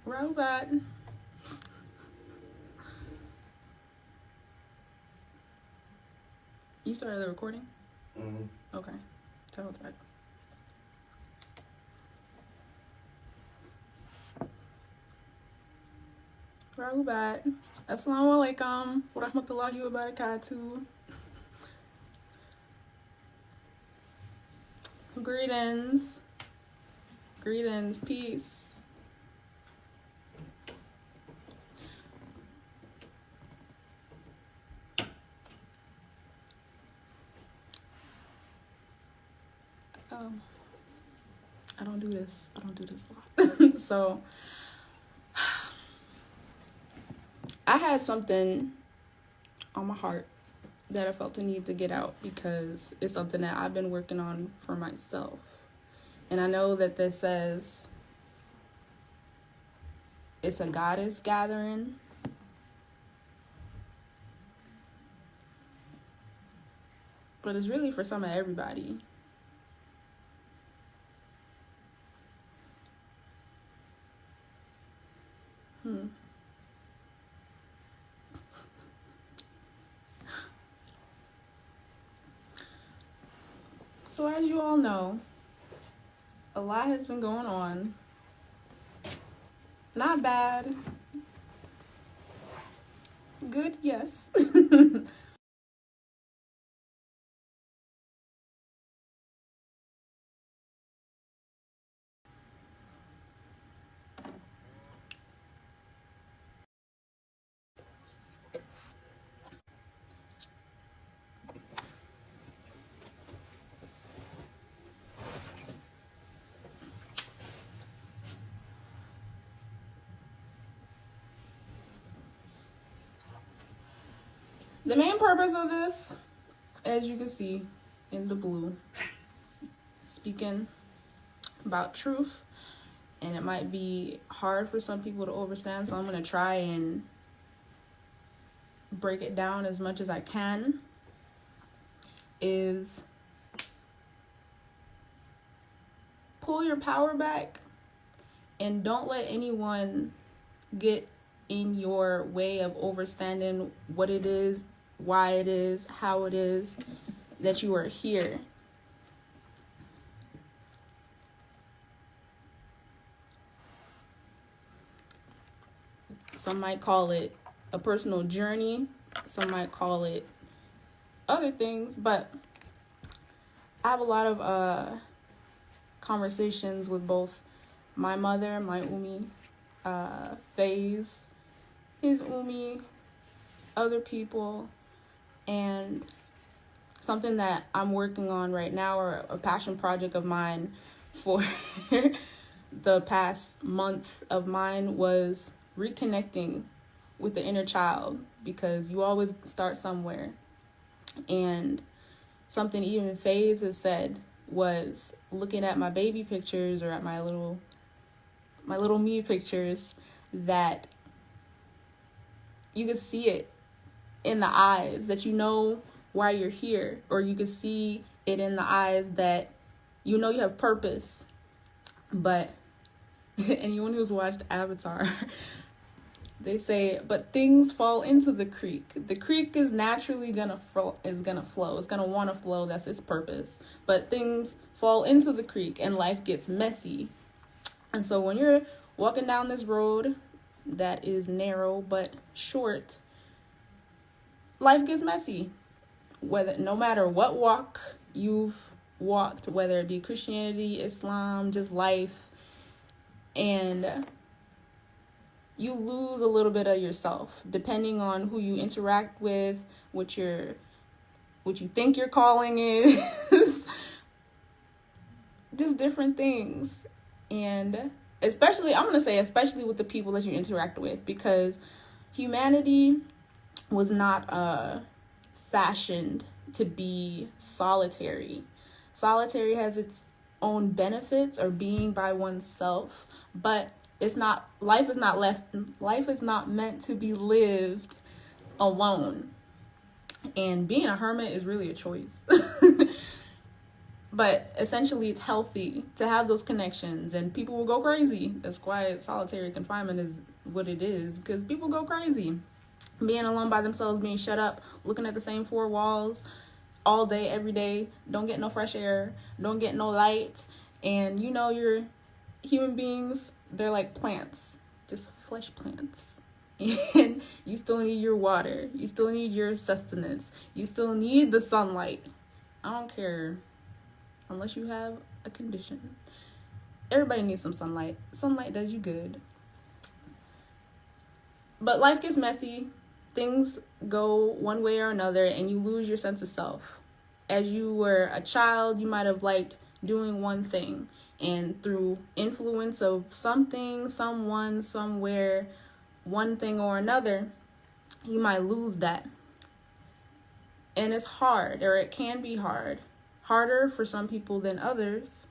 Robot. You started the recording? Mm-hmm. Okay. Tell that. Robot. Assalamu alaikum wa rahmatullahi wa barakatuh. Greetings. Greetings. Peace. I don't do this a lot. So I had something on my heart that I felt the need to get out because it's something that I've been working on for myself. And I know that this says it's a goddess gathering. But it's really for some of everybody. So as you all know, a lot has been going on. Not bad. Good, yes. The main purpose of this, as you can see in the blue, speaking about truth, and it might be hard for some people to understand, so I'm going to try and break it down as much as I can, is pull your power back and don't let anyone get in your way of understanding what it is, why it is, how it is that you are here. Some might call it a personal journey. Some might call it other things. But I have a lot of conversations with both my mother, my Umi, Faze, his Umi, other people, and something that I'm working on right now, or a passion project of mine for the past month of mine, was reconnecting with the inner child, because you always start somewhere. And something even Faze has said was looking at my baby pictures, or at my little me pictures, that you can see it in the eyes, that you know why you're here, or you can see it in the eyes that you know you have purpose. But anyone who's watched Avatar, they say, but things fall into the creek. The creek is naturally gonna flow. It's gonna want to flow. That's its purpose. But things fall into the creek, and life gets messy. And so when you're walking down this road that is narrow but short, life gets messy. No matter what walk you've walked, whether it be Christianity, Islam, just life, and you lose a little bit of yourself depending on who you interact with, what you think your calling is, just different things. And especially with the people that you interact with, because humanity was not fashioned to be solitary. Solitary has its own benefits, or being by oneself, but life is not meant to be lived alone. And being a hermit is really a choice. But essentially, it's healthy to have those connections, and people will go crazy. That's why solitary confinement is what it is, because people go crazy. Being alone by themselves, being shut up, looking at the same four walls all day, every day, don't get no fresh air, don't get no light. And you know, your human beings, they're like plants, just flesh plants. And you still need your water, you still need your sustenance, you still need the sunlight. I don't care, unless you have a condition. Everybody needs some sunlight. Sunlight does you good. But life gets messy. Things go one way or another, and you lose your sense of self. As you were a child, you might have liked doing one thing, and through influence of something, someone, somewhere, one thing or another, you might lose that. And it's hard, or it can be hard. Harder for some people than others.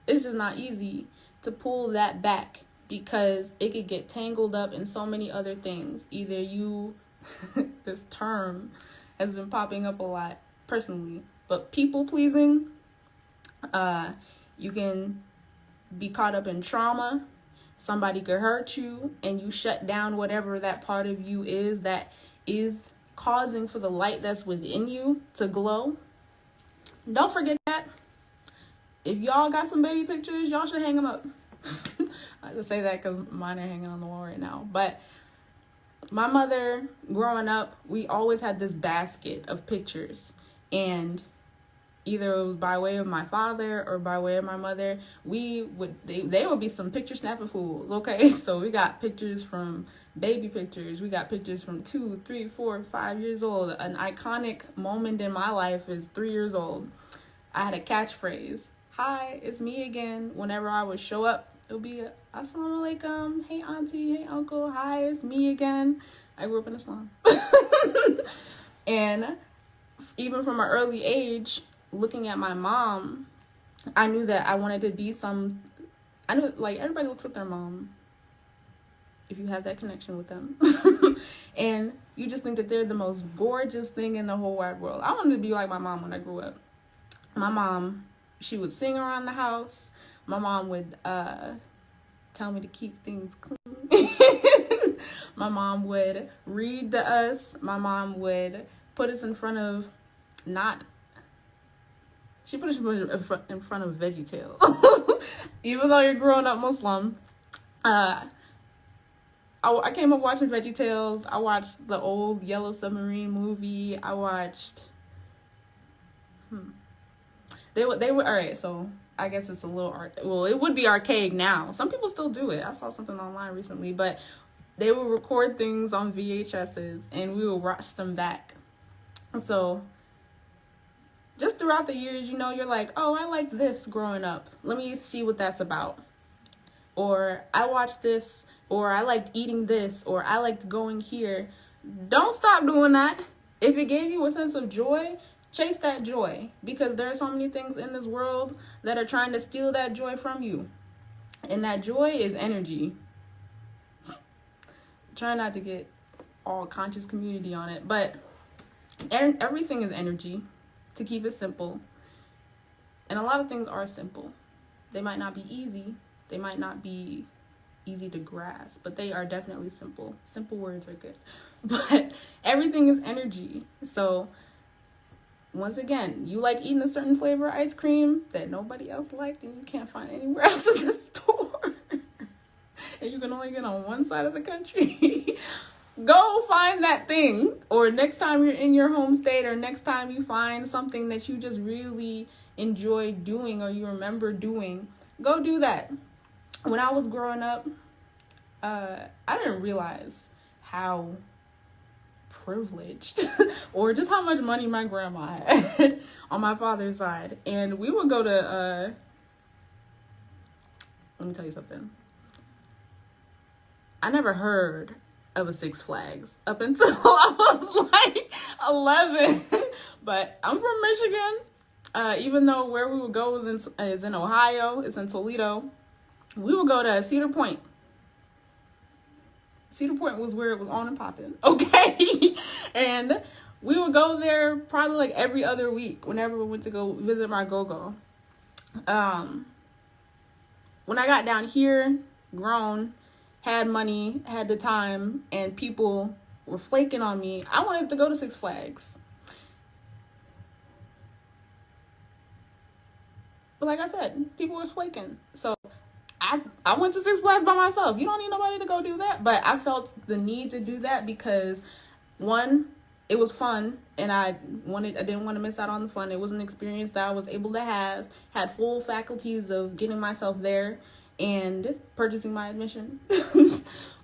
It's just not easy to pull that back, because it could get tangled up in so many other things. Either you, this term has been popping up a lot personally, but people pleasing, you can be caught up in trauma. Somebody could hurt you, and you shut down whatever that part of you is that is causing for the light that's within you to glow. Don't forget that. If y'all got some baby pictures, y'all should hang them up. I just say that because mine are hanging on the wall right now. But my mother, growing up, we always had this basket of pictures. And either it was by way of my father or by way of my mother, they would be some picture snapping fools, okay? So we got pictures from baby pictures. We got pictures from 2, 3, 4, 5 years old. An iconic moment in my life is 3 years old. I had a catchphrase. Hi, it's me again. Whenever I would show up, it would be Assalamu alaikum. Hey auntie, hey uncle. Hi, it's me again. I grew up in Islam. And even from an early age, looking at my mom, I knew that I wanted to be I knew, like, everybody looks at their mom if you have that connection with them. And you just think that they're the most gorgeous thing in the whole wide world. I wanted to be like my mom when I grew up. My mom, she would sing around the house. My mom would tell me to keep things clean. My mom would read to us. My mom would put us in front of she put us in front of VeggieTales. Even though you're growing up Muslim, I came up watching VeggieTales. I watched the old Yellow Submarine movie. I watched They were all right. So I guess it's a little it would be archaic now. Some people still do it. I saw something online recently, but they would record things on VHSs and we would watch them back. So just throughout the years, you know, you're like, oh, I like this growing up. Let me see what that's about. Or I watched this, or I liked eating this, or I liked going here. Don't stop doing that. If it gave you a sense of joy, chase that joy, because there are so many things in this world that are trying to steal that joy from you. And that joy is energy. Try not to get all conscious community on it, but everything is energy, to keep it simple. And a lot of things are simple. They might not be easy. They might not be easy to grasp, but they are definitely simple. Simple words are good. But everything is energy. So once again, you like eating a certain flavor of ice cream that nobody else liked and you can't find anywhere else in the store. And you can only get on one side of the country. Go find that thing. Or next time you're in your home state, or next time you find something that you just really enjoy doing or you remember doing, go do that. When I was growing up, I didn't realize how privileged or just how much money my grandma had on my father's side. And we would go to, let me tell you something. I never heard of a Six Flags up until I was like 11. But I'm from Michigan. Even though where we would go is in Ohio, it's in Toledo. We would go to Cedar Point. Cedar Point was where it was on and popping. Okay. And we would go there probably like every other week whenever we went to go visit my go-go. When I got down here, grown, had money, had the time, and people were flaking on me, I wanted to go to Six Flags. But like I said, people were flaking. So I went to Six Flags by myself. You don't need nobody to go do that. But I felt the need to do that because, one, it was fun, and I didn't want to miss out on the fun. It was an experience that I was able to have, had full faculties of getting myself there and purchasing my admission.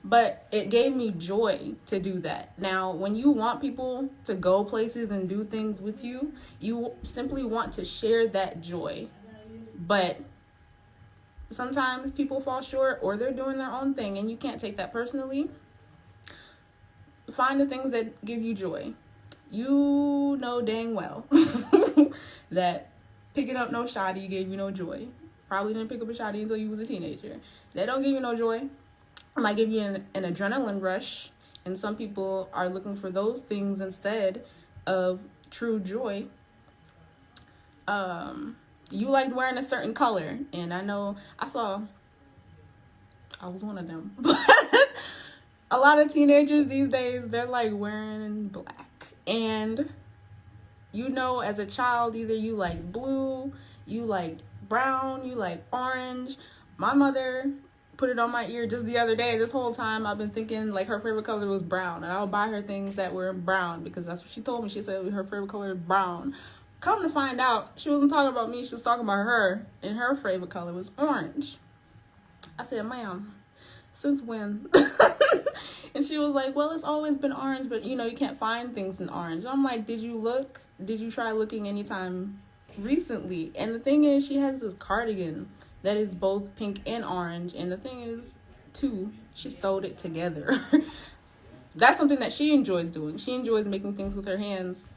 But it gave me joy to do that. Now, when you want people to go places and do things with you, you simply want to share that joy. But sometimes people fall short, or they're doing their own thing, and you can't take that personally. Find the things that give you joy. You know dang well that picking up no shoddy gave you no joy. Probably didn't pick up a shoddy until you was a teenager. That don't give you no joy. It might give you an adrenaline rush, and some people are looking for those things instead of true joy. You liked wearing a certain color, and I know I was one of them. But a lot of teenagers these days, they're like wearing black. And you know, as a child, either you like blue, you like brown, you like orange. My mother put it on my ear just the other day. This whole time I've been thinking like her favorite color was brown, and I would buy her things that were brown because that's what she told me. She said her favorite color is brown. Come to find out, she wasn't talking about me, she was talking about her, and her favorite color was orange. I said, ma'am, since when? And she was like, well, it's always been orange, but you know, you can't find things in orange. I'm like, did you look? Did you try looking anytime recently? And the thing is, she has this cardigan that is both pink and orange, and the thing is, too, she sewed it together. That's something that she enjoys doing. She enjoys making things with her hands.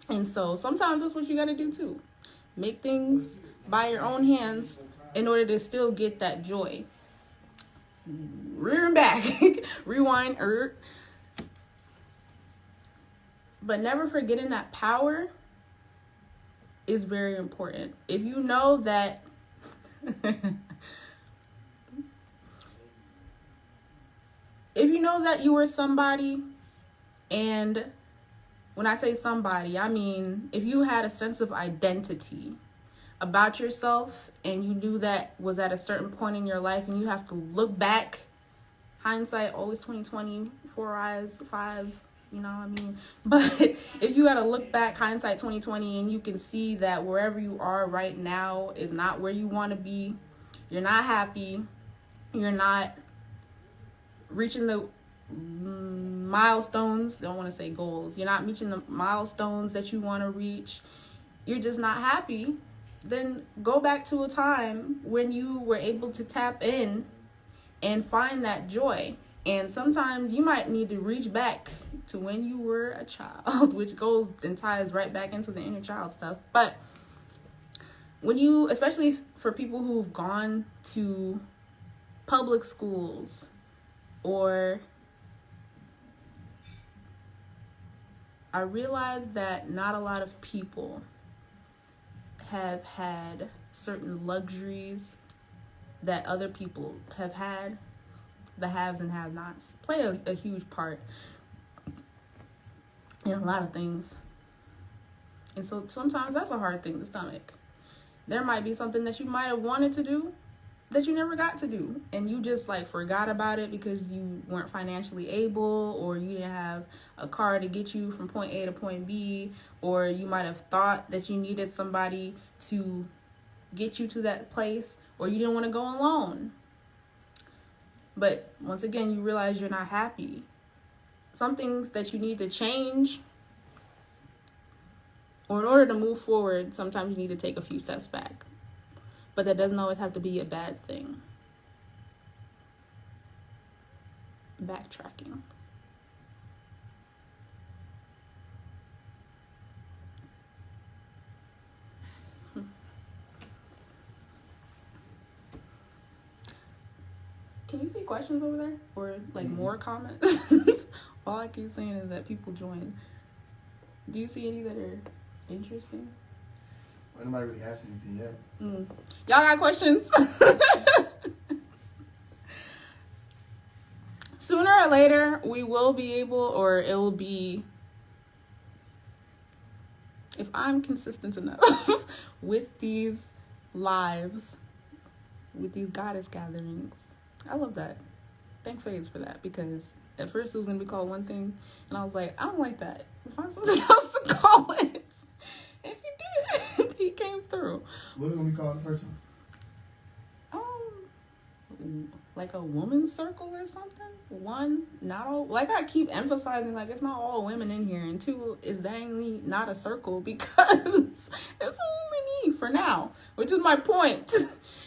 And so sometimes that's what you got to do too. Make things by your own hands in order to still get that joy. Rear and back. Rewind. But never forgetting that power is very important. If you know that if you know that you are somebody, and when I say somebody, I mean if you had a sense of identity about yourself and you knew that was at a certain point in your life, and you have to look back, hindsight always 20/20, 4 eyes 5, you know what I mean? But if you had to look back, hindsight 20/20, and you can see that wherever you are right now is not where you want to be, you're not happy, you're not reaching the milestones, don't want to say goals, you're not reaching the milestones that you want to reach, you're just not happy, then go back to a time when you were able to tap in and find that joy. And sometimes you might need to reach back to when you were a child, which goes and ties right back into the inner child stuff. But when you, especially for people who've gone to public schools, or I realize that not a lot of people have had certain luxuries that other people have had. The haves and have-nots play a huge part in a lot of things. And so sometimes that's a hard thing to stomach. There might be something that you might have wanted to do that you never got to do, and you just like forgot about it because you weren't financially able, or you didn't have a car to get you from point A to point B, or you might have thought that you needed somebody to get you to that place, or you didn't want to go alone. But once again, you realize you're not happy. Some things that you need to change, or in order to move forward, sometimes you need to take a few steps back. But that doesn't always have to be a bad thing. Backtracking. Can you see questions over there or like more comments? All I keep saying is that people join. Do you see any that are interesting? Well, nobody really asked anything yet. Y'all got questions? Sooner or later, we will be able, or it will be, if I'm consistent enough with these lives, with these goddess gatherings. I love that. Thank Faze for that, because at first it was going to be called one thing, and I was like, I don't like that. Find something else to call it. And he did. He came through. What is it going to be called the first one? Like a woman's circle or something. One, not all, like I keep emphasizing, like it's not all women in here, and two, it's dangly not a circle because it's only me for now, which is my point.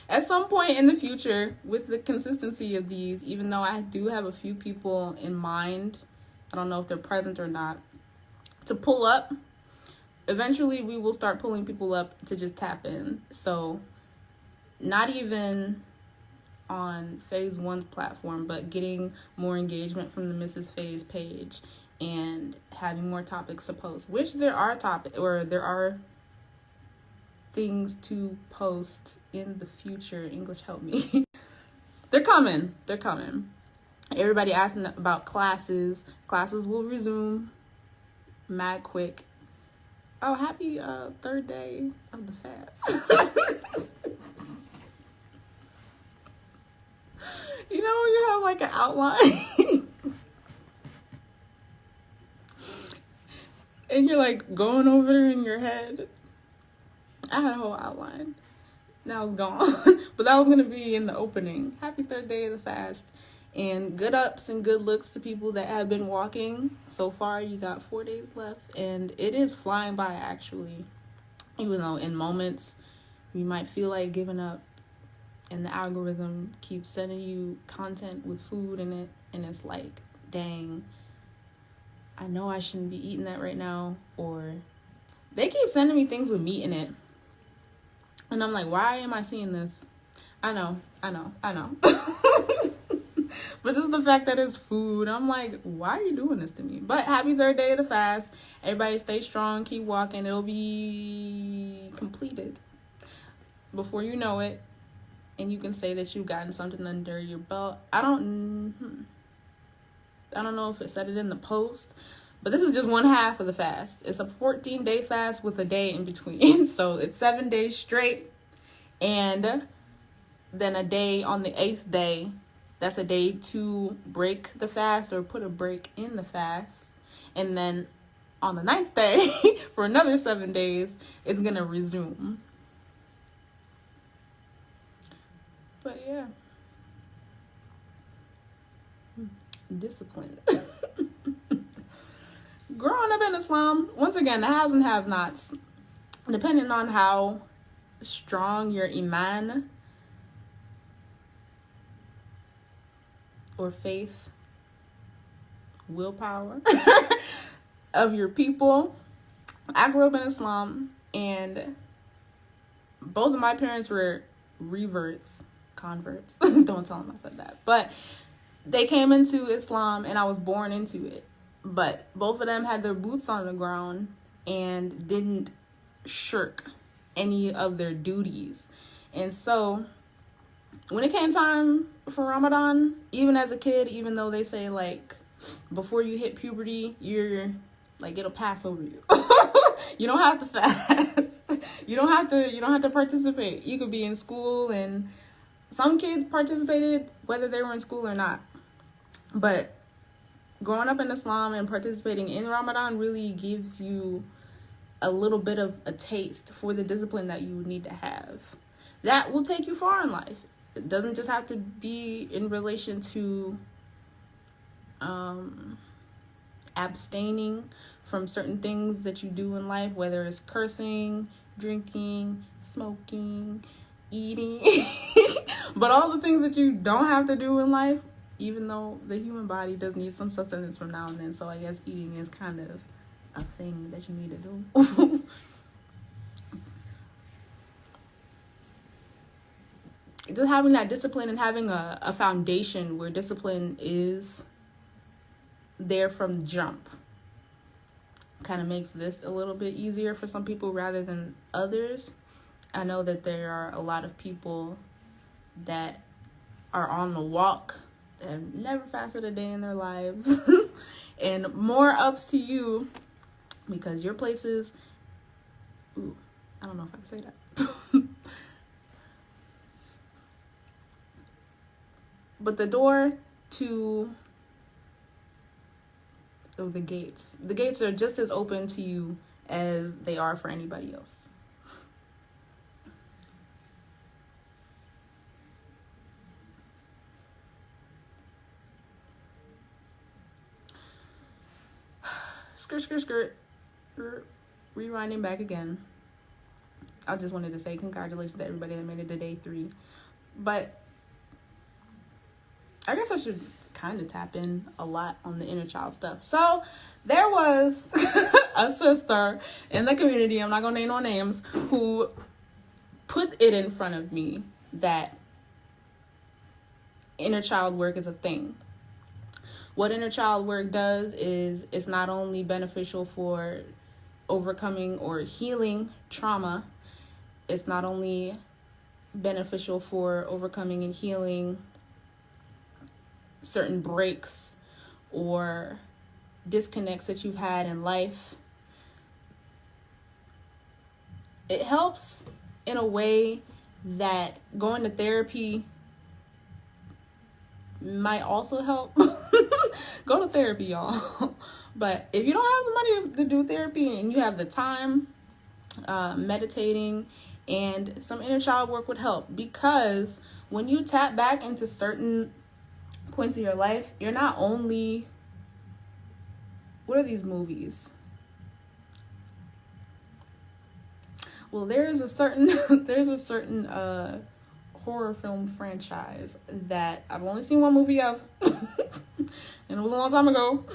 At some point in the future, with the consistency of these, even though I do have a few people in mind, I don't know if they're present or not, to pull up, eventually we will start pulling people up to just tap in. So not even on Phase 1's platform, but getting more engagement from the Mrs. Phase page and having more topics to post, which there are things to post in the future. English, help me. They're coming. Everybody asking about classes. Classes will resume mad quick. Oh, happy third day of the fast. You know when you have like an outline and you're like going over it in your head. I had a whole outline. Now it's gone. But that was going to be in the opening. Happy third day of the fast. And good ups and good looks to people that have been walking. So far, you got 4 days left. And it is flying by, actually. Even though in moments, you might feel like giving up. And the algorithm keeps sending you content with food in it. And it's like, dang, I know I shouldn't be eating that right now. Or they keep sending me things with meat in it. And I'm like, why am I seeing this? I know. But just the fact that it's food, I'm like, why are you doing this to me? But happy third day of the fast. Everybody stay strong, keep walking. It'll be completed before you know it. And you can say that you've gotten something under your belt. I don't know if it said it in the post, but this is just one half of the fast. It's a 14-day fast with a day in between. So it's 7 days straight. And then a day on the 8th day. That's a day to break the fast or put a break in the fast. And then on the 9th day, for another 7 days, it's going to resume. But yeah. Discipline. Growing up in Islam, once again, the haves and have-nots, depending on how strong your iman or faith, willpower of your people. I grew up in Islam, and both of my parents were converts. Don't tell them I said that. But they came into Islam, and I was born into it. But both of them had their boots on the ground and didn't shirk any of their duties. And so when it came time for Ramadan, even as a kid, even though they say like before you hit puberty, you're like, it'll pass over you. You don't have to fast. You don't have to participate. You could be in school, and some kids participated whether they were in school or not. But growing up in Islam and participating in Ramadan really gives you a little bit of a taste for the discipline that you need to have. That will take you far in life. It doesn't just have to be in relation to abstaining from certain things that you do in life, whether it's cursing, drinking, smoking, eating, but all the things that you don't have to do in life, even though the human body does need some sustenance from now and then. So I guess eating is kind of a thing that you need to do. just having that discipline and having a foundation where discipline is there from jump kind of makes this a little bit easier for some people rather than others. I know that there are a lot of people that are on the walk that have never fasted a day in their lives. And more ups to you, because your places, ooh, I don't know if I can say that. But the door to the gates are just as open to you as they are for anybody else. Skirt. Rewinding back again. I just wanted to say congratulations to everybody that made it to day 3. But I guess I should kind of tap in a lot on the inner child stuff. So there was a sister in the community, I'm not going to name no names, who put it in front of me that inner child work is a thing. What inner child work does is it's not only beneficial for overcoming or healing trauma, it's not only beneficial for overcoming and healing certain breaks or disconnects that you've had in life. It helps in a way that going to therapy might also help. Go to therapy, y'all. But if you don't have the money to do therapy and you have the time, meditating and some inner child work would help, because when you tap back into certain points of your life, you're not only, what are these movies? Well, there's a certain horror film franchise that I've only seen one movie of, and it was a long time ago,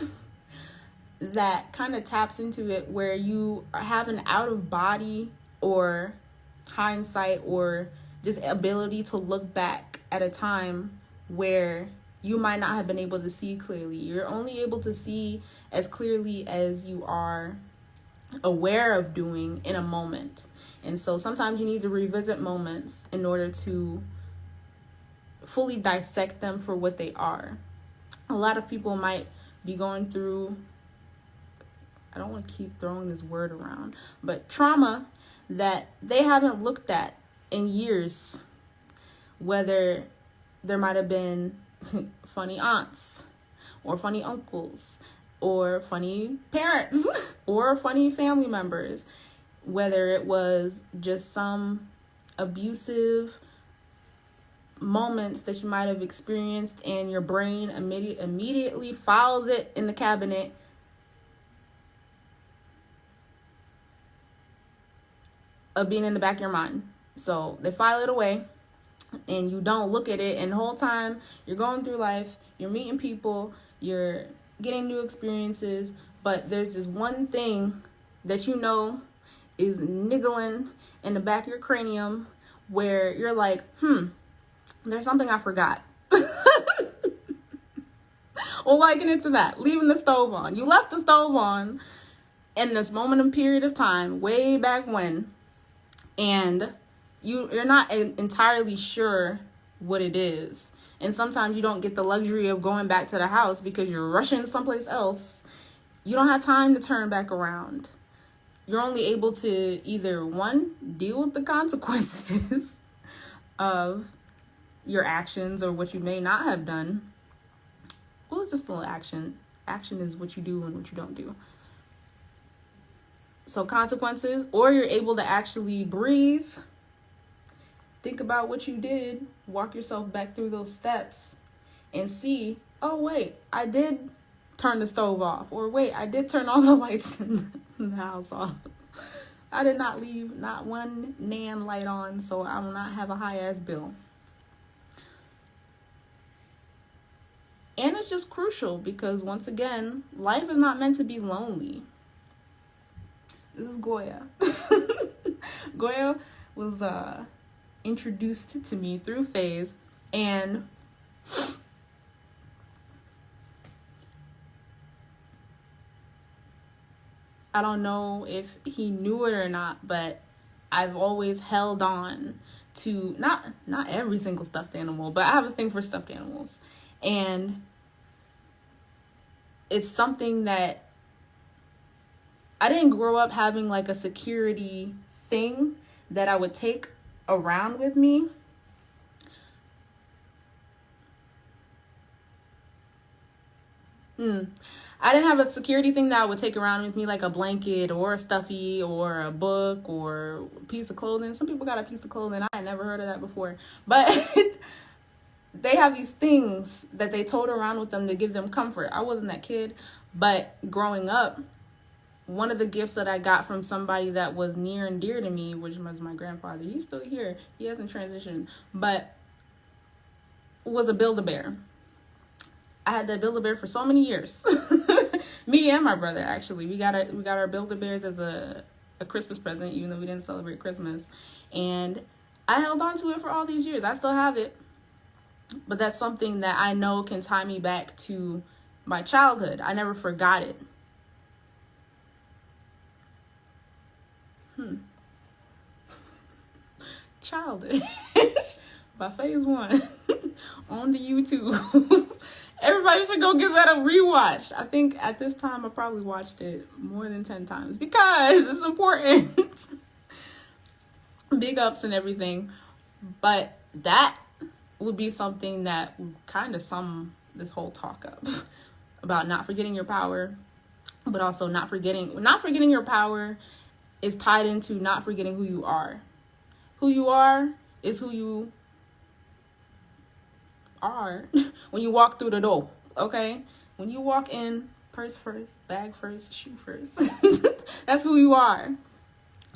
that kind of taps into it, where you have an out of body or hindsight or just ability to look back at a time where you might not have been able to see clearly. You're only able to see as clearly as you are aware of doing in a moment. And so sometimes you need to revisit moments in order to fully dissect them for what they are. A lot of people might be going through, I don't want to keep throwing this word around, but trauma that they haven't looked at in years. Whether there might have been funny aunts or funny uncles or funny parents or funny family members, whether it was just some abusive moments that you might have experienced and your brain immediately files it in the cabinet of being in the back of your mind. So they file it away and you don't look at it, and the whole time you're going through life, you're meeting people, you're getting new experiences, but there's this one thing that you know is niggling in the back of your cranium where you're like, there's something I forgot. Well, liken it to that, leaving the stove on. You left the stove on in this moment and period of time way back when, and you're not entirely sure what it is. And sometimes you don't get the luxury of going back to the house because you're rushing someplace else. You don't have time to turn back around. You're only able to either, one, deal with the consequences of your actions or what you may not have done. Well, it's just still action. Action is what you do and what you don't do. So consequences, or you're able to actually breathe, think about what you did, walk yourself back through those steps and see, oh, wait, I did turn the stove off, or wait, I did turn all the lights in the house off. I did not leave not one nan light on, so I will not have a high ass bill. And it's just crucial because, once again, life is not meant to be lonely. This is Goya. Goya was introduced to me through Faze, and I don't know if he knew it or not, but I've always held on to not every single stuffed animal, but I have a thing for stuffed animals. And it's something that I didn't grow up having like a security thing that I would take around with me. I didn't have a security thing that I would take around with me, like a blanket or a stuffy or a book or a piece of clothing. Some people got a piece of clothing. I had never heard of that before. But they have these things that they tote around with them to give them comfort. I wasn't that kid, but growing up, one of the gifts that I got from somebody that was near and dear to me, which was my grandfather, he's still here, he hasn't transitioned, but was a Build-A-Bear. I had that Build-A-Bear for so many years. Me and my brother, actually. We got our Build-A-Bears as a Christmas present, even though we didn't celebrate Christmas. And I held on to it for all these years. I still have it. But that's something that I know can tie me back to my childhood. I never forgot it. Childish by Phase One on the YouTube. Everybody should go give that a rewatch. I think at this time I probably watched it more than 10 times because it's important. Big ups and everything. But that would be something that would kind of sum this whole talk up about not forgetting your power, but also not forgetting your power is tied into not forgetting who you are. Who you are is who you are when you walk through the door, okay? When you walk in, purse first, bag first, shoe first. That's who you are.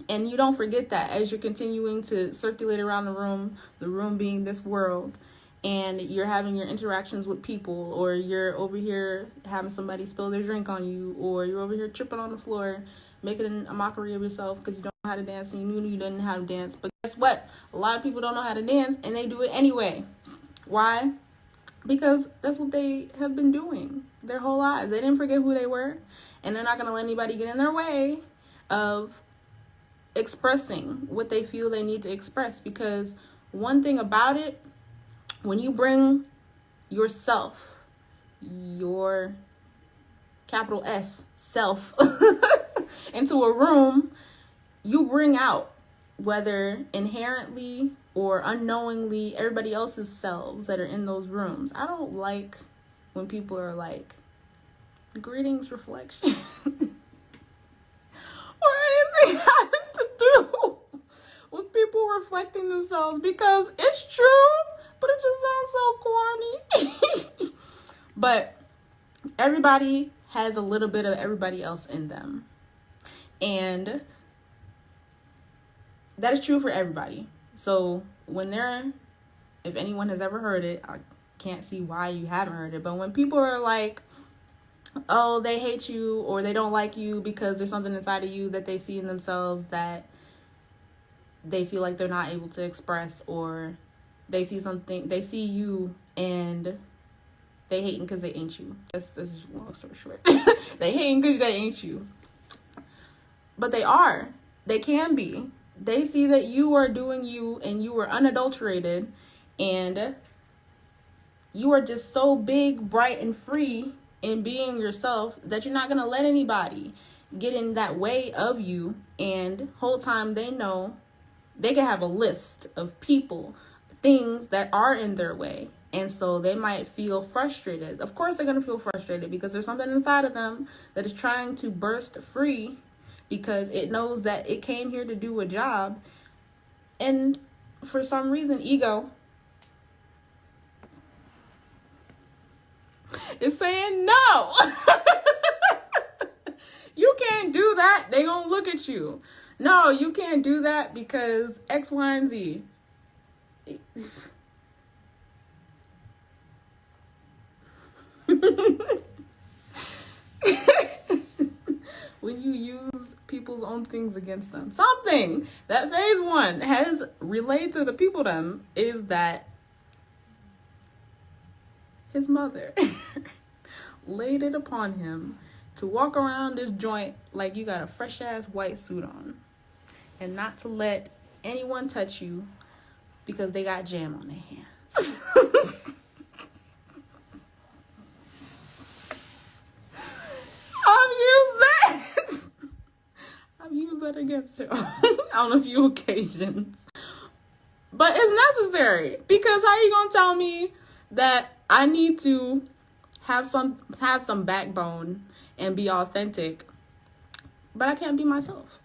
And you don't forget that as you're continuing to circulate around the room being this world, and you're having your interactions with people, or you're over here having somebody spill their drink on you, or you're over here tripping on the floor, making a mockery of yourself because you don't know how to dance and you knew you didn't know how to dance. But guess what? A lot of people don't know how to dance and they do it anyway. Why? Because that's what they have been doing their whole lives. They didn't forget who they were, and they're not going to let anybody get in their way of expressing what they feel they need to express. Because one thing about it, when you bring yourself, your capital S, self, into a room, you bring out, whether inherently or unknowingly, everybody else's selves that are in those rooms. I don't like when people are like, greetings, reflection, or anything having to do with people reflecting themselves, because it's true, but it just sounds so corny. But everybody has a little bit of everybody else in them. And that is true for everybody. So if anyone has ever heard it, I can't see why you haven't heard it. But when people are like, oh, they hate you or they don't like you because there's something inside of you that they see in themselves that they feel like they're not able to express, or they see you and they hating because they ain't you. That's just long story short. They hating because they ain't you. But they are. They can be. They see that you are doing you and you are unadulterated and you are just so big, bright, and free in being yourself that you're not going to let anybody get in that way of you. And whole time they know they can have a list of people, things that are in their way. And so they might feel frustrated. Of course they're going to feel frustrated because there's something inside of them that is trying to burst free, because it knows that it came here to do a job. And for some reason, ego is saying no. You can't do that. They gonna look at you. No, you can't do that because X, Y, and Z. When you use people people's own things against them. Something that phase one has relayed to the people them is that his mother laid it upon him to walk around this joint like you got a fresh ass white suit on, and not to let anyone touch you because they got jam on their hands. I've used that against him on a few occasions. But it's necessary, because how you gonna tell me that I need to have some backbone and be authentic, but I can't be myself?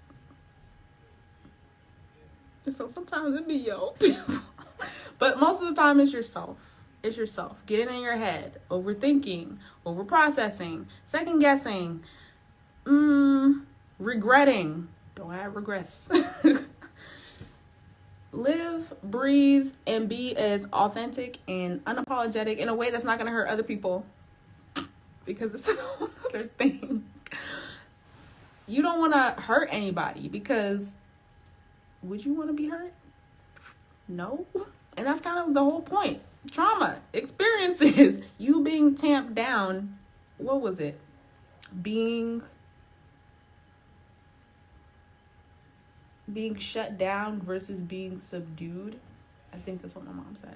And so sometimes it be yo. But most of the time it's yourself. It's yourself. Getting in your head, overthinking, overprocessing, second guessing, regretting. Don't have regrets. Live, breathe, and be as authentic and unapologetic in a way that's not going to hurt other people, because it's another thing. You don't want to hurt anybody, because would you want to be hurt? No. And that's kind of the whole point. Trauma, experiences, you being tamped down. What was it? Being shut down versus being subdued. I think that's what my mom said.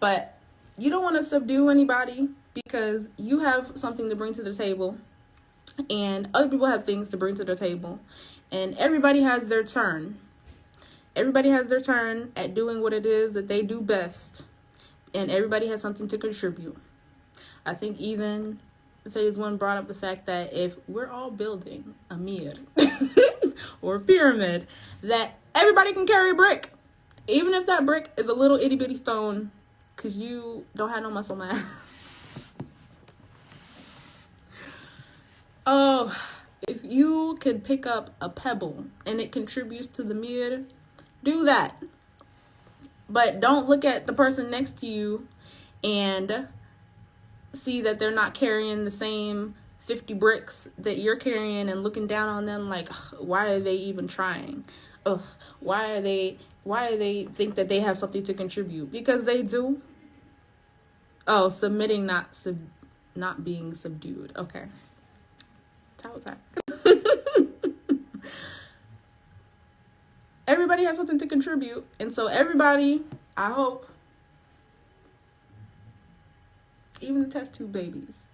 But you don't want to subdue anybody, because you have something to bring to the table, and other people have things to bring to the table, and everybody has their turn. Everybody has their turn at doing what it is that they do best, and everybody has something to contribute. I think even phase one brought up the fact that if we're all building a mir or a pyramid, that everybody can carry a brick, even if that brick is a little itty bitty stone, because you don't have no muscle mass. Oh, if you could pick up a pebble and it contributes to the mir, do that. But don't look at the person next to you and see that they're not carrying the same 50 bricks that you're carrying, and looking down on them like, why are they even trying? Why are they think that they have something to contribute? Because they do. Oh, submitting, not being subdued. Okay. How was that? Everybody has something to contribute. And so everybody, I hope, even the test tube babies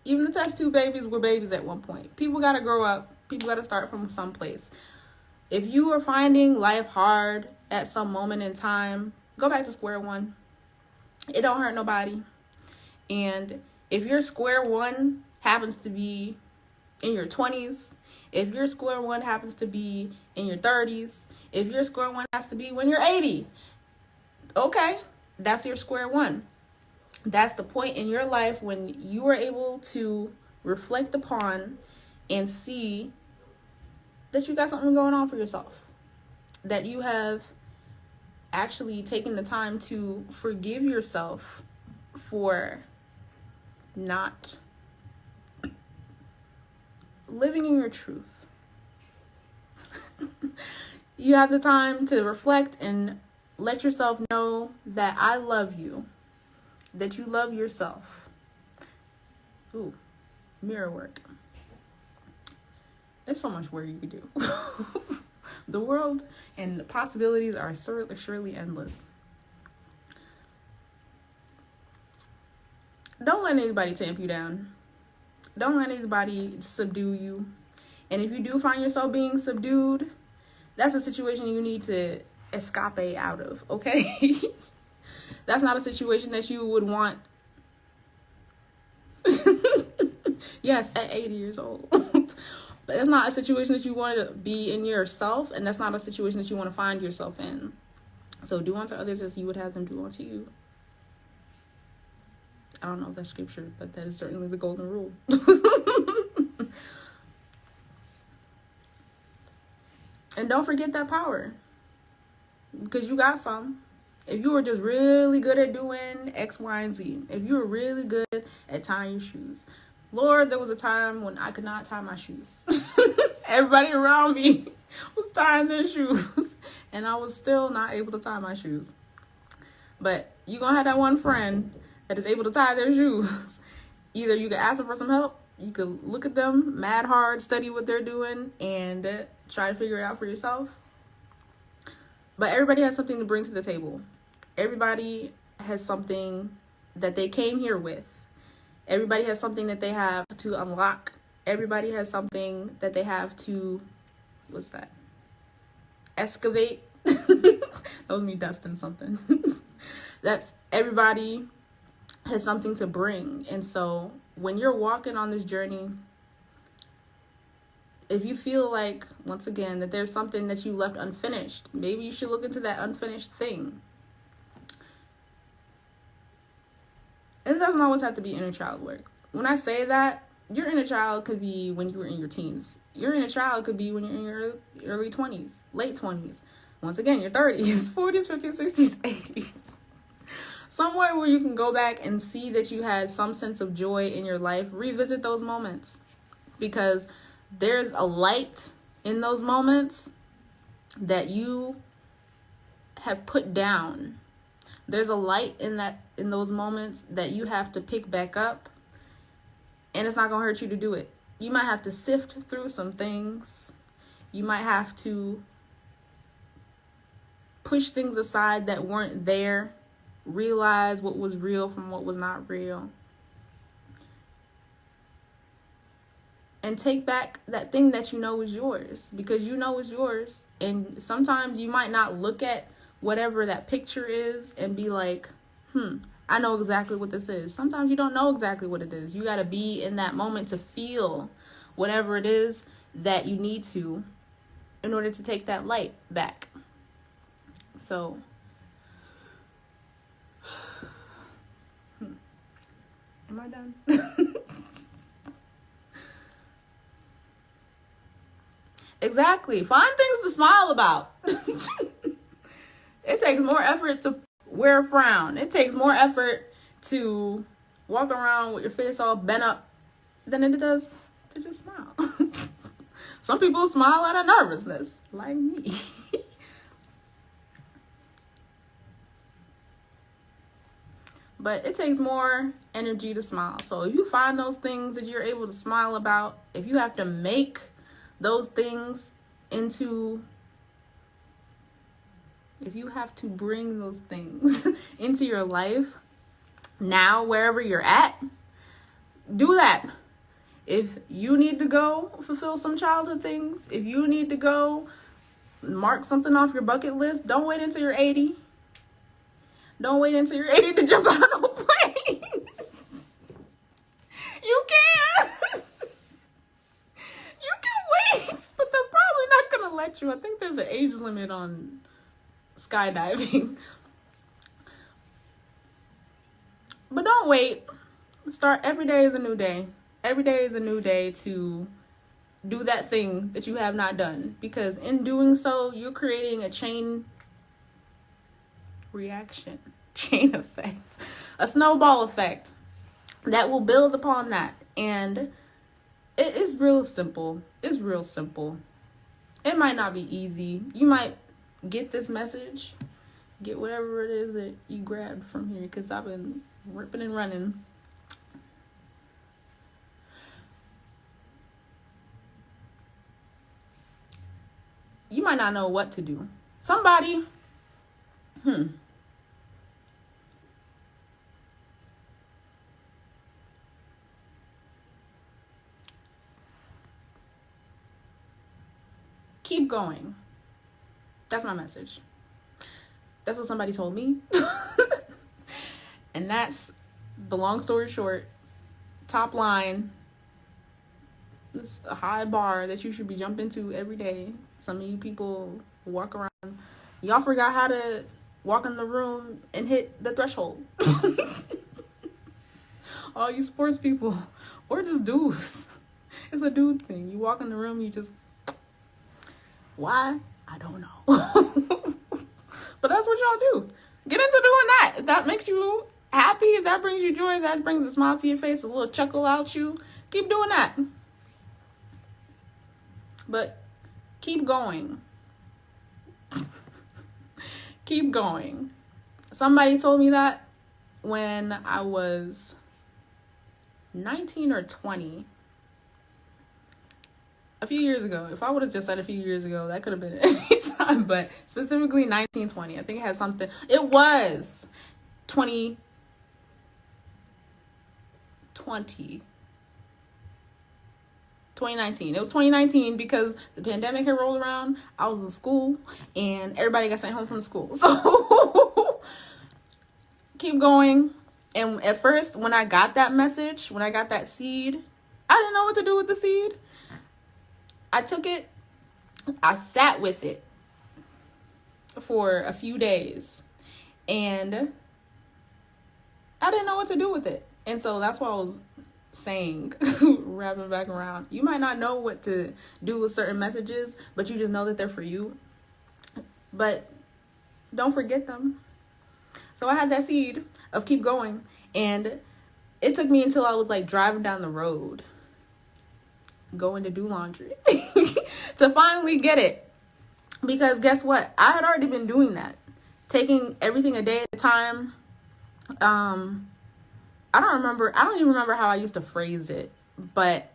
were babies at one point. People got to grow up. People got to start from someplace. If you are finding life hard at some moment in time, go back to square one. It don't hurt nobody. And if your square one happens to be in your 20s, if your square one happens to be in your 30s, if your square one has to be when you're 80, okay, that's your square one. That's the point in your life when you are able to reflect upon and see that you got something going on for yourself, that you have actually taken the time to forgive yourself for not living in your truth. You have the time to reflect and let yourself know that I love you, that you love yourself. Ooh, mirror work. There's so much work you can do. The world and the possibilities are surely endless. Don't let anybody tamp you down. Don't let anybody subdue you. And if you do find yourself being subdued, that's a situation you need to escape out of, okay? That's not a situation that you would want. Yes, at 80 years old. But that's not a situation that you want to be in yourself, and that's not a situation that you want to find yourself in. So do unto others as you would have them do unto you. I don't know if that's scripture, but that is certainly the golden rule. And don't forget that power, because you got some. If you were just really good at doing X, Y, and Z, if you were really good at tying your shoes. Lord, there was a time when I could not tie my shoes. Everybody around me was tying their shoes, and I was still not able to tie my shoes. But you gonna have that one friend that is able to tie their shoes. Either you can ask them for some help, you could look at them mad hard, study what they're doing, and try to figure it out for yourself. But everybody has something to bring to the table. Everybody has something that they came here with. Everybody has something that they have to unlock. Everybody has something that they have to, what's that? Excavate. That was me dusting something. That's everybody has something to bring. And so when you're walking on this journey, if you feel like, once again, that there's something that you left unfinished, maybe you should look into that unfinished thing. And it doesn't always have to be inner child work. When I say that, your inner child could be when you were in your teens. Your inner child could be when you're in your early 20s, late 20s. Once again, your 30s, 40s, 50s, 60s, 80s. Somewhere where you can go back and see that you had some sense of joy in your life. Revisit those moments. Because there's a light in those moments that you have put down. There's a light in those moments that you have to pick back up. And it's not going to hurt you to do it. You might have to sift through some things. You might have to push things aside that weren't there. Realize what was real from what was not real. And take back that thing that you know is yours. Because you know is yours. And sometimes you might not look at whatever that picture is and be like, I know exactly what this is. Sometimes you don't know exactly what it is. You got to be in that moment to feel whatever it is that you need to in order to take that light back. So, am I done? Exactly. Find things to smile about. It takes more effort to wear a frown. It takes more effort to walk around with your face all bent up than it does to just smile. Some people smile out of nervousness, like me. But it takes more energy to smile. So if you find those things that you're able to smile about, if you have to make those things into, if you have to bring those things into your life now, wherever you're at, do that. If you need to go fulfill some childhood things, if you need to go mark something off your bucket list, don't wait until you're 80. Don't wait until you're 80 to jump out of a plane. You can. You can wait, but they're probably not going to let you. I think there's an age limit on skydiving. But don't wait. Start. Every day is a new day. Every day is a new day to do that thing that you have not done. Because in doing so, you're creating a chain reaction, chain effect, a snowball effect that will build upon that. And it's real simple. It's real simple. It might not be easy. You might get this message, get whatever it is that you grabbed from here, because I've been ripping and running. You might not know what to do. Somebody, keep going. That's my message. That's what somebody told me. And that's the long story short. Top line. It's a high bar that you should be jumping to every day. Some of you people walk around. Y'all forgot how to walk in the room and hit the threshold. All you sports people. Or just dudes. It's a dude thing. You walk in the room, you just... Why? I don't know. But that's what y'all do. Get into doing that. If that makes you happy, if that brings you joy, if that brings a smile to your face, a little chuckle out you, keep doing that. But keep going. Keep going. Somebody told me that when I was 19 or 20. A few years ago. If I would have just said a few years ago, that could have been at any time. But specifically 1920. I think it had something. It was 2019. It was 2019 because the pandemic had rolled around. I was in school and everybody got sent home from school. So keep going. And at first, when I got that message, when I got that seed, I didn't know what to do with the seed. I took it, I sat with it for a few days, and I didn't know what to do with it. And so that's what I was saying, wrapping back around. You might not know what to do with certain messages, but you just know that they're for you. But don't forget them. So I had that seed of keep going, and it took me until I was like driving down the road, going to do laundry, to finally get it. Because guess what? I had already been doing that, taking everything a day at a time. I don't even remember how I used to phrase it, but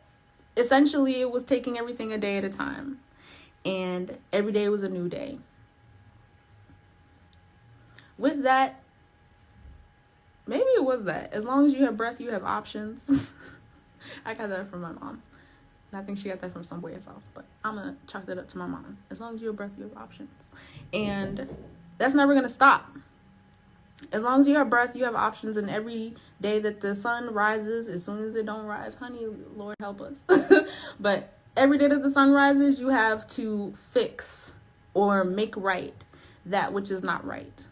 essentially it was taking everything a day at a time, and every day was a new day. With that, maybe it was that. As long as you have breath, you have options. I got that from my mom. And I think she got that from somewhere else, but I'm going to chalk that up to my mom. As long as you have breath, you have options. And that's never going to stop. As long as you have breath, you have options. And every day that the sun rises, as soon as it don't rise, honey, Lord help us. But every day that the sun rises, you have to fix or make right that which is not right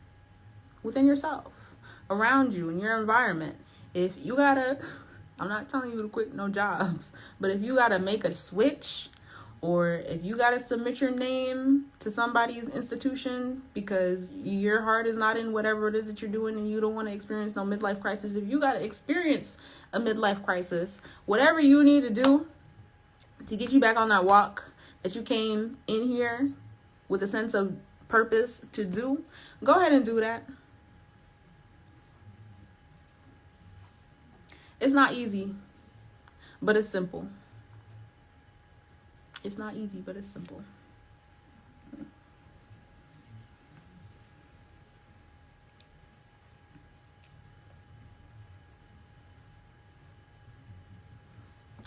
within yourself, around you, in your environment. If you gotta, I'm not telling you to quit no jobs, but if you gotta make a switch, or if you gotta submit your name to somebody's institution because your heart is not in whatever it is that you're doing and you don't want to experience no midlife crisis, if you gotta experience a midlife crisis, whatever you need to do to get you back on that walk that you came in here with a sense of purpose to do, go ahead and do that. It's not easy, but it's simple. It's not easy, but it's simple.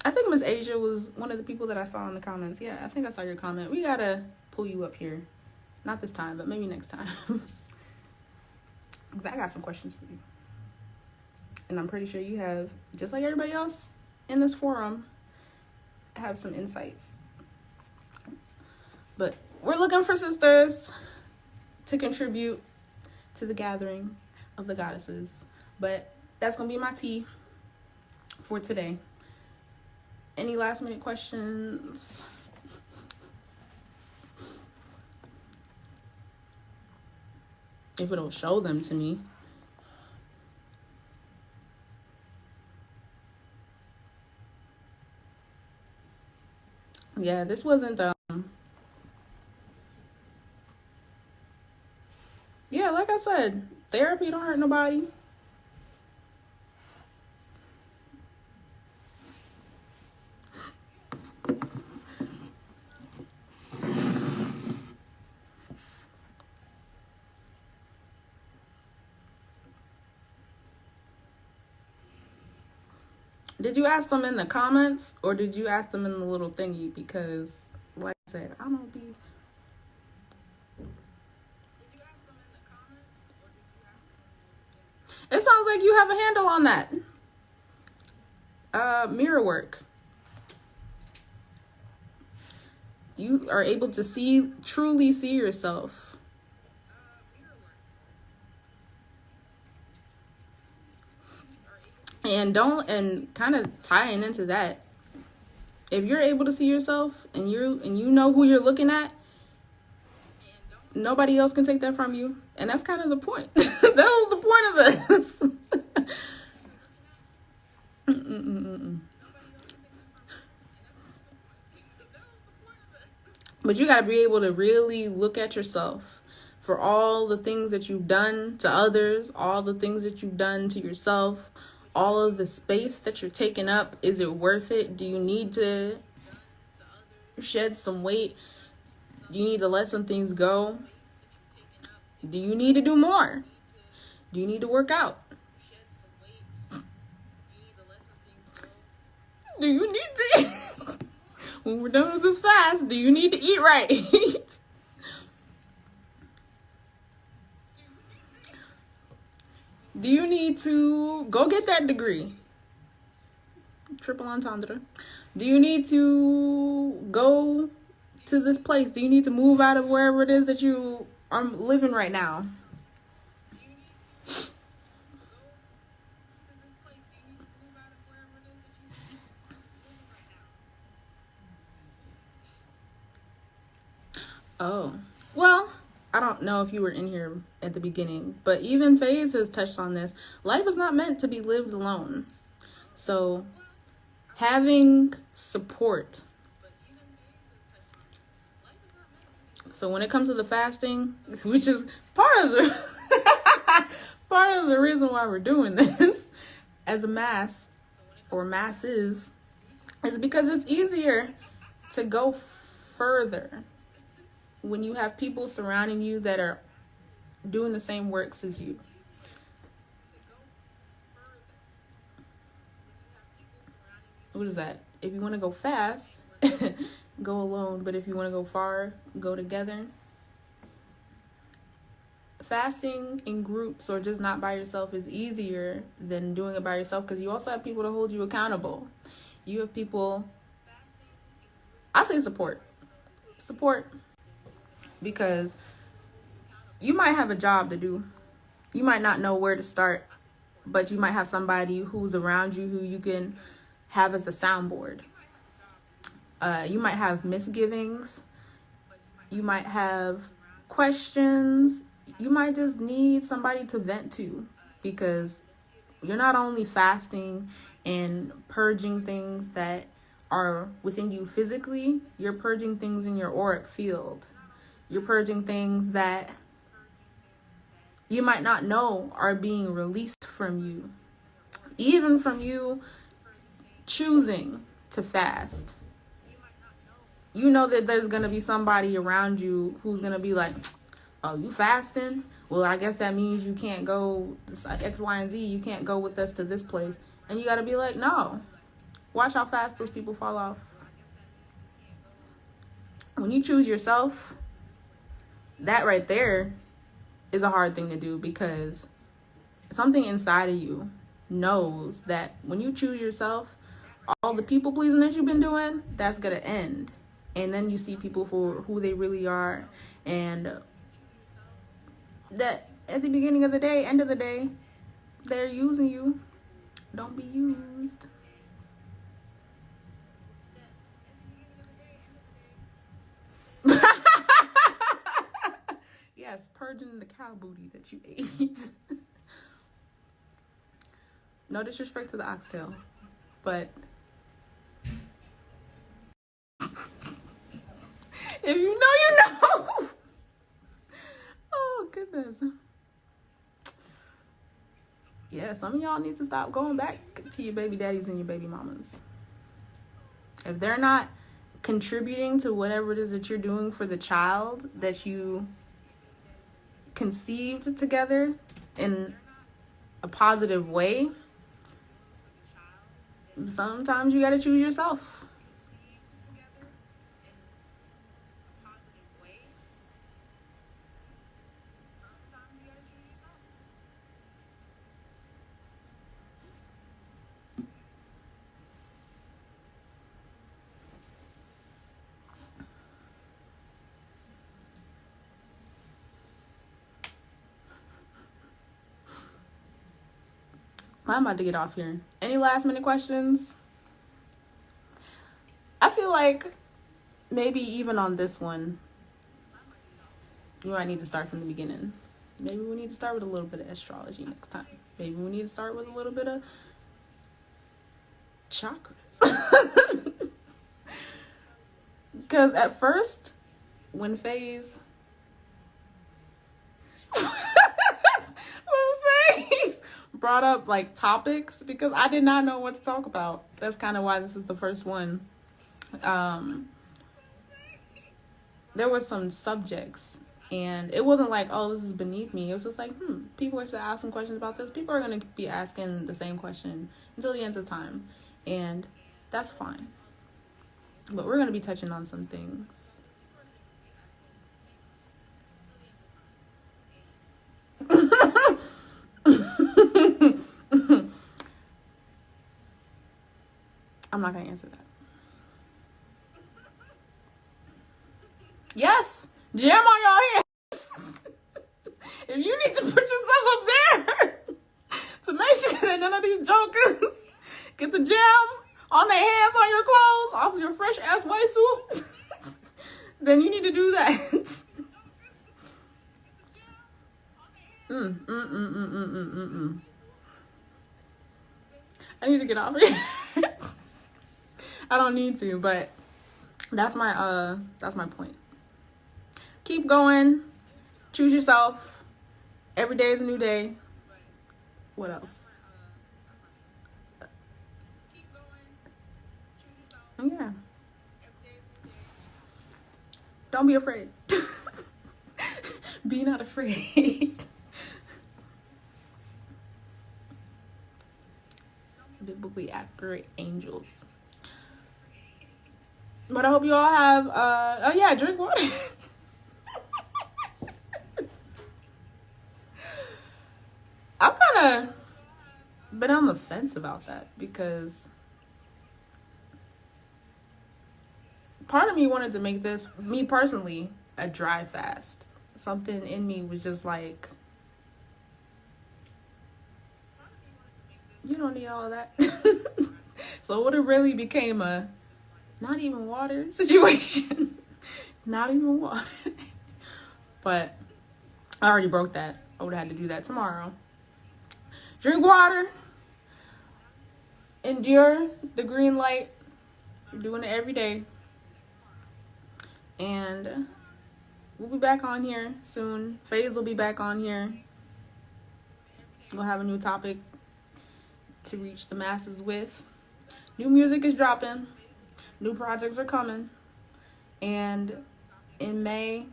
I think Miss Asia was one of the people that I saw in the comments. Yeah, I think I saw your comment. We gotta pull you up here. Not this time, but maybe next time. Because I got some questions for you. And I'm pretty sure you have, just like everybody else in this forum, have some insights. But we're looking for sisters to contribute to the gathering of the goddesses. But that's going to be my tea for today. Any last minute questions? If it'll show them to me. Yeah, this wasn't yeah, like I said, therapy don't hurt nobody. Did you ask them in the comments or did you ask them in the little thingy? Because, like I said, I don't be. Did you ask them in the comments or did you ask them in the little thingy? It sounds like you have a handle on that. Mirror work. You are able to truly see yourself. And kind of tying into that, if you're able to see yourself and you know who you're looking at, nobody else can take that from you. And that's kind of the point. That was the point of this. But you got to be able to really look at yourself for all the things that you've done to others, all the things that you've done to yourself, all of the space that you're taking up. Is it worth it? Do you need to shed some weight? Do you need to let some things go? Do you need to do more? Do you need to work out? Do you need to when we're done with this fast, do you need to eat right? Do you need to go get that degree? Triple entendre. Do you need to go to this place? Do you need to move out of wherever it is that you are living right now? Oh, well, I don't know if you were in here at the beginning, but even FaZe has touched on this. Life is not meant to be lived alone. So having support. So when it comes to the fasting, which is part of the part of the reason why we're doing this as a mass or masses, is because it's easier to go further when you have people surrounding you that are doing the same works as you. What is that? If you want to go fast, go alone. But if you want to go far, go together. Fasting in groups or just not by yourself is easier than doing it by yourself, because you also have people to hold you accountable. You have people, I say support. Because you might have a job to do. You might not know where to start, but you might have somebody who's around you who you can have as a soundboard. You might have misgivings. You might have questions. You might just need somebody to vent to, because you're not only fasting and purging things that are within you physically, you're purging things in your auric field. You're purging things that you might not know are being released from you. Even from you choosing to fast. You know that there's going to be somebody around you who's going to be like, oh, you fasting? Well, I guess that means you can't go X, Y, and Z. You can't go with us to this place. And you got to be like, no. Watch how fast those people fall off. When you choose yourself, that right there is a hard thing to do, because something inside of you knows that when you choose yourself, all the people pleasing that you've been doing, that's going to end. And then you see people for who they really are. And that at the beginning of the day, end of the day, they're using you. Don't be used. Yes, purging the cow booty that you ate. No disrespect to the oxtail, but if you know, you know. Oh, goodness. Yeah, some of y'all need to stop going back to your baby daddies and your baby mamas. If they're not contributing to whatever it is that you're doing for the child that you conceived together in a positive way, sometimes you got to choose yourself. I'm about to get off here. Any last minute questions? I feel like maybe even on this one, you might need to start from the beginning. Maybe we need to start with a little bit of astrology next time. Maybe we need to start with a little bit of chakras. Because at first, when FaZe brought up like topics, because I did not know what to talk about. That's kind of why this is the first one. There were some subjects, and it wasn't like, oh, this is beneath me. It was just like, people are still asking questions about this. People are going to be asking the same question until the end of time, and that's fine. But we're going to be touching on some things. I'm not going to answer that. Yes, jam on your hands. If you need to put yourself up there to make sure that none of these jokers get the jam on their hands, on your clothes, off of your fresh ass white suit, then you need to do that. I need to get off here. I don't need to, but that's my point. Keep going. Choose yourself. Every day is a new day. What else? Yeah. Don't be afraid. Be not afraid. Biblically accurate angels. But I hope you all have drink water. I've kind of been on the fence about that, because part of me wanted to make this, me personally, a dry fast. Something in me was just like, you don't need all of that. So it would have really became a not even water situation. Not even water. But I already broke that. I would have had to do that tomorrow. Drink water. Endure the green light. You're doing it every day. And we'll be back on here soon. FaZe will be back on here. We'll have a new topic to reach the masses with. New music is dropping. New projects are coming. And in May,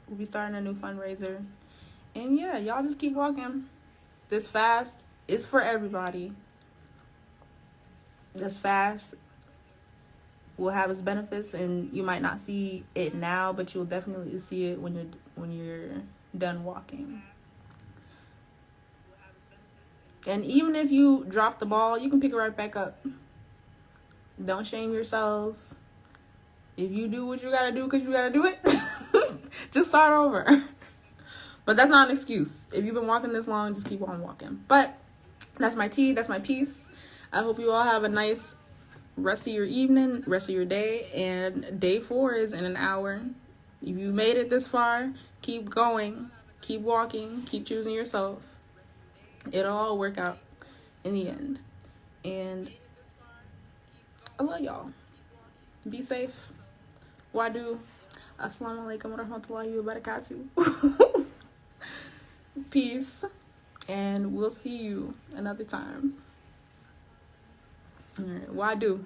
we'll be starting a new fundraiser. And yeah, y'all just keep walking. This fast is for everybody. This fast will have its benefits, and you might not see it now, but you'll definitely see it when you're done walking. And even if you drop the ball, you can pick it right back up. Don't shame yourselves. If you do what you gotta do because you gotta do it, just start over. But that's not an excuse. If you've been walking this long, just keep on walking. But that's my tea. That's my piece. I hope you all have a nice rest of your evening, rest of your day. And day 4 is in an hour. If you made it this far, keep going. Keep walking. Keep choosing yourself. It'll all work out in the end. And I love y'all. Be safe. Wadu. Assalamu alaikum wa rahmatullahi wa barakatuh. Peace. And we'll see you another time. All right. Wadu.